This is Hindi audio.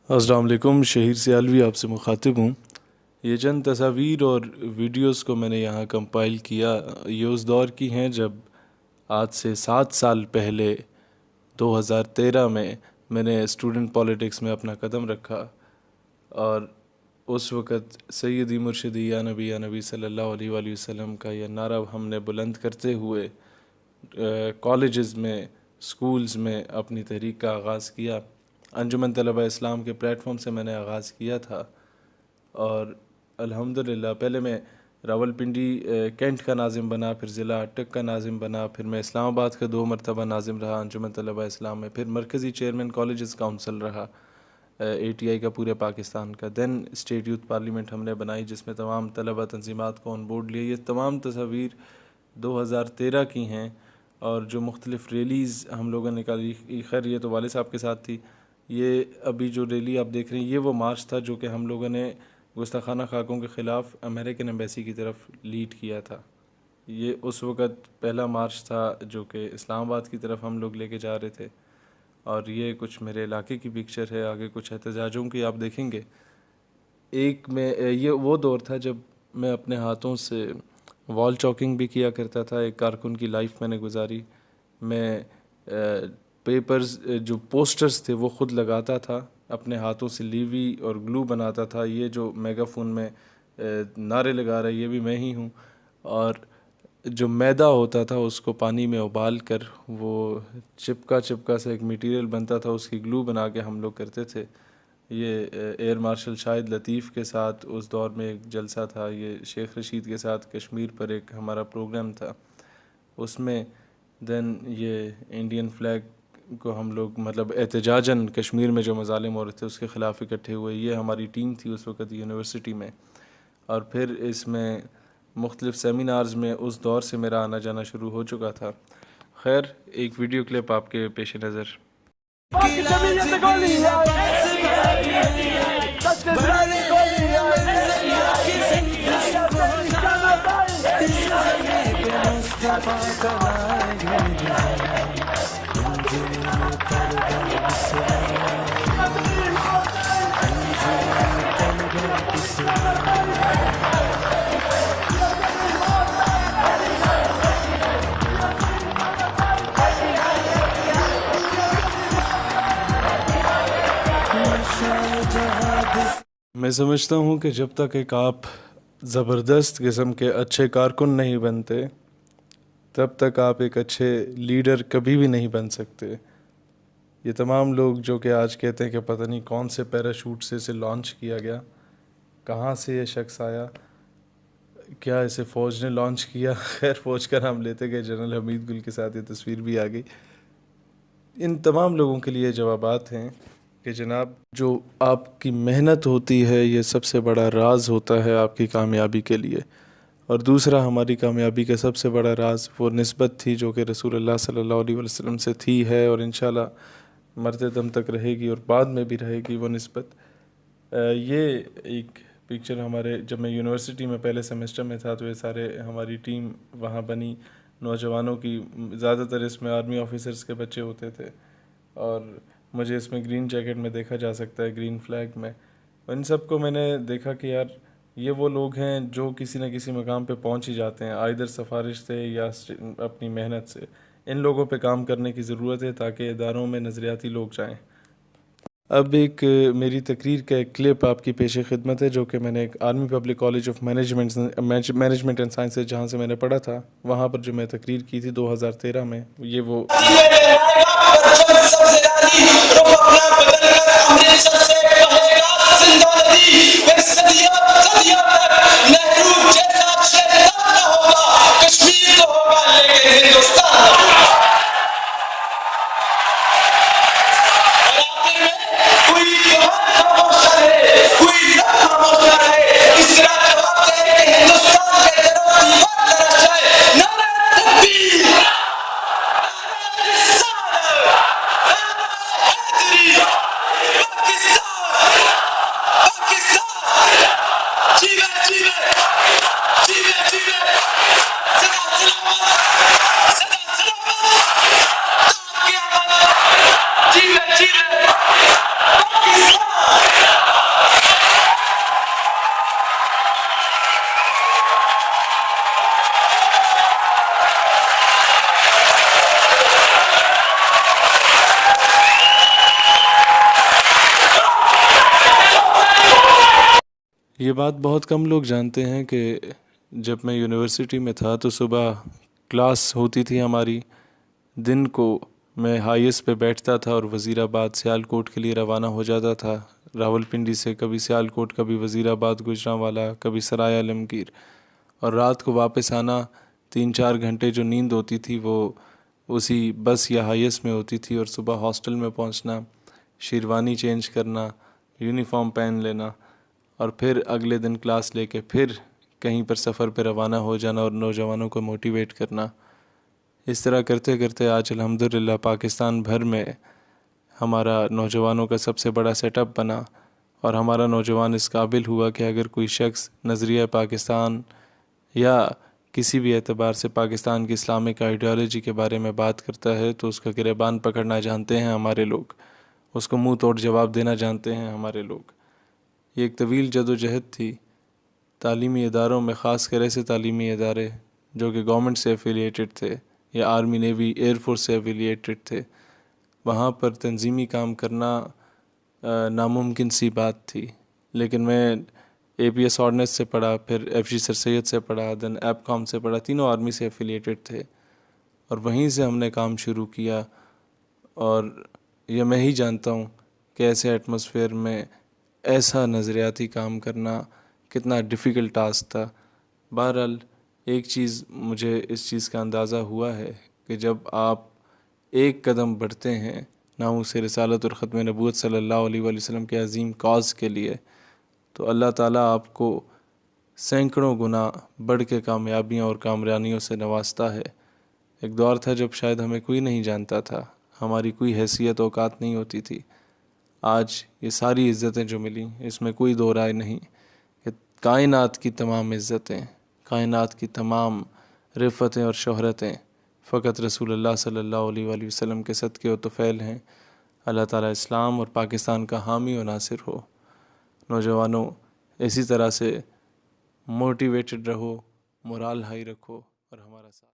अस्सलाम वालेकुम। शहीर सियालवी आपसे मुखातिब हूँ। ये चंद तस्वीर और वीडियोस को मैंने यहाँ कंपाइल किया, ये उस दौर की हैं जब आज से 7 साल पहले 2013 में मैंने स्टूडेंट पॉलिटिक्स में अपना कदम रखा। और उस वक़्त सैयदी मुर्शिदी या नबी सल्लल्लाहु अलैहि वसल्लम का यह नारा हमने बुलंद करते हुए कॉलेजेस में, स्कूल्स में अपनी तहरीक का आगाज़ किया। अंजुमन तलबा इस्लाम के प्लेटफॉर्म से मैंने आगाज़ किया था और अल्हम्दुलिल्लाह पहले मैं रावलपिंडी कैंट का नाज़िम बना, फिर ज़िला अटक का नाज़िम बना, फिर मैं इस्लामाबाद का 2 मरतबा नाज़िम रहा अंजुमन तलबा इस्लाम में, फिर मरकज़ी चेयरमैन कॉलेजेस काउंसिल रहा ATI का पूरे पाकिस्तान का। दैन स्टेट यूथ पार्लियामेंट हमने बनाई जिसमें तमाम तलबा तंजीमात को ऑन बोर्ड लिया। ये तमाम तस्वीर 2013 की हैं और जो मुख्तलिफ़ रैलीज़ हम लोगों ने निकाली, खैर ये तो वाले साहब के साथ थी। ये अभी जो रैली आप देख रहे हैं ये वो मार्च था जो कि हम लोगों ने गुस्ताखाना खाकों के ख़िलाफ़ अमेरिकन एम्बेसी की तरफ लीड किया था। ये उस वक़्त पहला मार्च था जो कि इस्लामाबाद की तरफ हम लोग लेके जा रहे थे। और ये कुछ मेरे इलाके की पिक्चर है, आगे कुछ एहतजाजों की आप देखेंगे। एक में ये वो दौर था जब मैं अपने हाथों से वॉल चॉकिंग भी किया करता था। एक कारकुन की लाइफ मैंने गुजारी। मैं पेपर्स जो पोस्टर्स थे वो ख़ुद लगाता था, अपने हाथों से लीवी और ग्लू बनाता था। ये जो मेगाफोन में नारे लगा रहा है ये भी मैं ही हूँ। और जो मैदा होता था उसको पानी में उबाल कर वो चिपका सा एक मटेरियल बनता था, उसकी ग्लू बना के हम लोग करते थे। ये एयर मार्शल शाहिद लतीफ़ के साथ उस दौर में एक जलसा था। ये शेख रशीद के साथ कश्मीर पर एक हमारा प्रोग्राम था उसमें। दैन ये इंडियन फ्लैग को हम लोग मतलब एहतजाजन कश्मीर में जो मज़ालिम हो रहे थे उसके ख़िलाफ़ इकट्ठे हुए। ये हमारी टीम थी उस वक़्त यूनिवर्सिटी में। और फिर इसमें मुख्तलिफ़ सेमिनार्स में उस दौर से मेरा आना जाना शुरू हो चुका था। खैर एक वीडियो क्लिप आपके पेश नज़र। मैं समझता हूँ कि जब तक एक आप ज़बरदस्त किस्म के अच्छे कारकुन नहीं बनते तब तक आप एक अच्छे लीडर कभी भी नहीं बन सकते। ये तमाम लोग जो कि आज कहते हैं कि पता नहीं कौन से पैराशूट से इसे लॉन्च किया गया, कहाँ से ये शख्स आया, क्या इसे फ़ौज ने लॉन्च किया। खैर फ़ौज का नाम लेते गए, जनरल हमीद गुल के साथ ये तस्वीर भी आ गई। इन तमाम लोगों के लिए जवाबात हैं कि जनाब जो आपकी मेहनत होती है ये सबसे बड़ा राज होता है आपकी कामयाबी के लिए। और दूसरा हमारी कामयाबी का सबसे बड़ा राज वो निस्बत थी जो कि रसूलुल्लाह सल्लल्लाहु अलैहि वसल्लम से थी, है और इंशाल्लाह मरते दम तक रहेगी और बाद में भी रहेगी वो निस्बत। ये एक पिक्चर हमारे जब मैं यूनिवर्सिटी में पहले सेमेस्टर में था तो ये सारे हमारी टीम वहाँ बनी नौजवानों की। ज़्यादातर इसमें आर्मी ऑफिसर्स के बच्चे होते थे और मुझे इसमें ग्रीन जैकेट में देखा जा सकता है, ग्रीन फ्लैग में। इन सब को मैंने देखा कि यार ये वो लोग हैं जो किसी न किसी मकाम पे पहुंच ही जाते हैं, आइदर सिफारिश से या अपनी मेहनत से। इन लोगों पे काम करने की ज़रूरत है ताकि इदारों में नज़रियाती लोग जाएं। अब एक मेरी तकरीर का एक क्लिप आपकी पेश खिदमत है जो कि मैंने एक army public college of management and sciences जहाँ से मैंने पढ़ा था वहाँ पर जो मैं तकरीर की थी 2013 में। ये वो Yeah. ये बात बहुत कम लोग जानते हैं कि जब मैं यूनिवर्सिटी में था तो सुबह क्लास होती थी हमारी। दिन को मैं हाईएस पे बैठता था और वज़ीराबाद सियालकोट के लिए रवाना हो जाता था। रावलपिंडी से कभी सियालकोट, कभी वज़ीराबाद, गुजरांवाला, कभी सराय आलमगीर। और रात को वापस आना, 3-4 घंटे जो नींद होती थी वो उसी बस या हाईएस में होती थी। और सुबह हॉस्टल में पहुंचना, शेरवानी चेंज करना, यूनिफॉर्म पहन लेना और फिर अगले दिन क्लास लेके फिर कहीं पर सफ़र पर रवाना हो जाना और नौजवानों को मोटिवेट करना। इस तरह करते करते आज अल्हम्दुलिल्लाह पाकिस्तान भर में हमारा नौजवानों का सबसे बड़ा सेटअप बना। और हमारा नौजवान इस काबिल हुआ कि अगर कोई शख्स नज़रिया पाकिस्तान या किसी भी एतबार से पाकिस्तान की इस्लामिक आइडियोलॉजी के बारे में बात करता है तो उसका गिरेबान पकड़ना जानते हैं हमारे लोग, उसको मुंह तोड़ जवाब देना जानते हैं हमारे लोग। ये एक तवील जदोजहद थी। तालीमी इदारों में ख़ास कर ऐसे तालीमी इदारे जो कि गवर्नमेंट से एफिलिएटेड थे या आर्मी, नेवी, एयरफोर्स से एफिलिएटेड थे, वहाँ पर तंजीमी काम करना नामुमकिन सी बात थी। लेकिन मैं APS ऑर्डिनेंस से पढ़ा, फिर FG सर सैयद से पढ़ा, देन एपकॉम से पढ़ा, तीनों आर्मी से एफिलिएटेड थे और वहीं से हमने काम शुरू किया। और यह मैं ही जानता हूँ कि ऐसे एटमॉस्फेयर में ऐसा नज़रियाती काम करना कितना डिफ़िकल्ट टास्क था। बहरहाल एक चीज़ मुझे इस चीज़ का अंदाज़ा हुआ है कि जब आप एक कदम बढ़ते हैं नामूस रिसालत और ख़त्म नबूवत सल्लल्लाहु अलैहि वसल्लम के अज़ीम कॉज़ के लिए, तो अल्लाह ताला आपको सैकड़ों गुना बढ़ के कामयाबियों और कामरानियों से नवाजता है। एक दौर था जब शायद हमें कोई नहीं जानता था, हमारी कोई हैसियत औकात नहीं होती थी। आज ये सारी इज़्ज़तें जो मिली, इसमें कोई दो राय नहीं कि कायनात की तमाम इज़्ज़तें, कायनात की तमाम रिफ़तें और शोहरतें फ़कत रसूलुल्लाह सल्लल्लाहु अलैहि वसल्लम के सदक़े व तुफ़ैल हैं। अल्लाह ताला इस्लाम और पाकिस्तान का हामी और नासिर हो। नौजवानों, इसी तरह से मोटिवेटेड रहो, मोराल हाई रखो और हमारा साथ